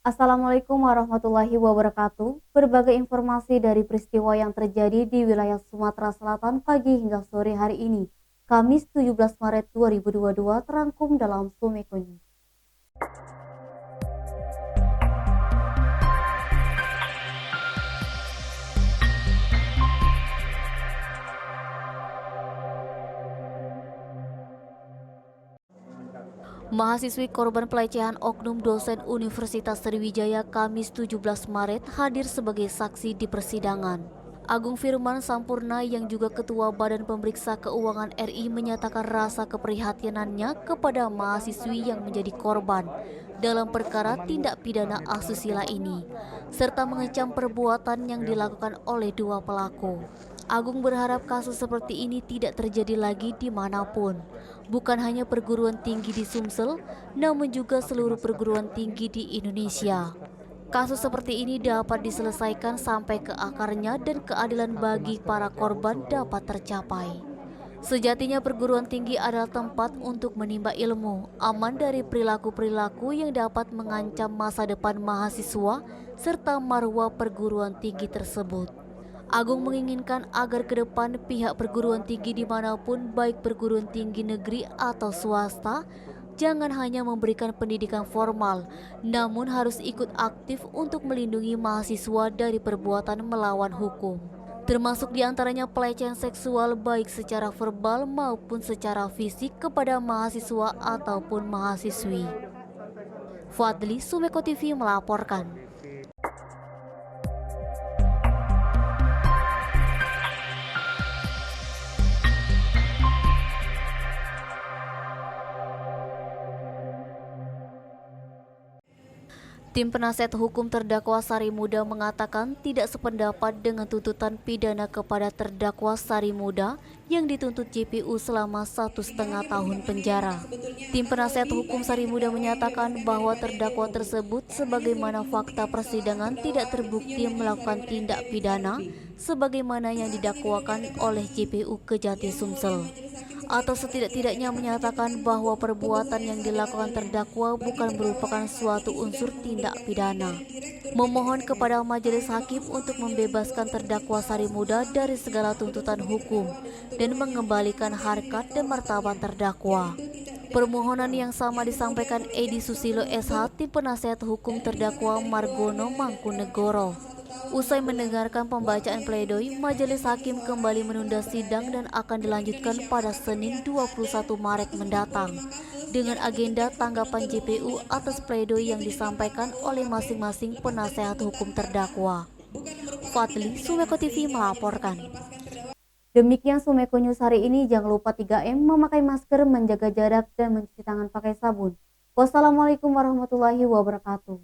Assalamualaikum warahmatullahi wabarakatuh. Berbagai informasi dari peristiwa yang terjadi di wilayah Sumatera Selatan pagi hingga sore hari ini, Kamis 17 Maret 2022 terangkum dalam Sumeko News. Mahasiswi korban pelecehan oknum dosen Universitas Sriwijaya Kamis 17 Maret hadir sebagai saksi di persidangan. Agung Firman Sampurna yang juga Ketua Badan Pemeriksa Keuangan RI menyatakan rasa keprihatinannya kepada mahasiswi yang menjadi korban dalam perkara tindak pidana asusila ini, serta mengecam perbuatan yang dilakukan oleh dua pelaku. Agung berharap kasus seperti ini tidak terjadi lagi dimanapun, bukan hanya perguruan tinggi di Sumsel, namun juga seluruh perguruan tinggi di Indonesia. Kasus seperti ini dapat diselesaikan sampai ke akarnya dan keadilan bagi para korban dapat tercapai. Sejatinya perguruan tinggi adalah tempat untuk menimba ilmu, aman dari perilaku-perilaku yang dapat mengancam masa depan mahasiswa serta marwah perguruan tinggi tersebut. Agung menginginkan agar ke depan pihak perguruan tinggi dimanapun, baik perguruan tinggi negeri atau swasta, jangan hanya memberikan pendidikan formal, namun harus ikut aktif untuk melindungi mahasiswa dari perbuatan melawan hukum, termasuk diantaranya pelecehan seksual baik secara verbal maupun secara fisik kepada mahasiswa ataupun mahasiswi. Fadli, Sumeko TV melaporkan. Tim penasihat hukum terdakwa Sari Muda mengatakan tidak sependapat dengan tuntutan pidana kepada terdakwa Sari Muda yang dituntut JPU selama 1,5 tahun penjara. Tim penasihat hukum Sari Muda menyatakan bahwa terdakwa tersebut sebagaimana fakta persidangan tidak terbukti melakukan tindak pidana sebagaimana yang didakwakan oleh JPU Kejati Sumsel, atau setidak-tidaknya menyatakan bahwa perbuatan yang dilakukan terdakwa bukan merupakan suatu unsur tindak pidana. Memohon kepada majelis hakim untuk membebaskan terdakwa Sari Muda dari segala tuntutan hukum dan mengembalikan harkat dan martabat terdakwa. Permohonan yang sama disampaikan Edi Susilo SH, tim penasihat hukum terdakwa Margono Mangkunegoro. Usai mendengarkan pembacaan pledoi, majelis hakim kembali menunda sidang dan akan dilanjutkan pada Senin 21 Maret mendatang dengan agenda tanggapan JPU atas pledoi yang disampaikan oleh masing-masing penasehat hukum terdakwa. Fadli, Sumeko TV melaporkan. Demikian Sumeko News hari ini. Jangan lupa 3M, memakai masker, menjaga jarak, dan mencuci tangan pakai sabun. Wassalamualaikum warahmatullahi wabarakatuh.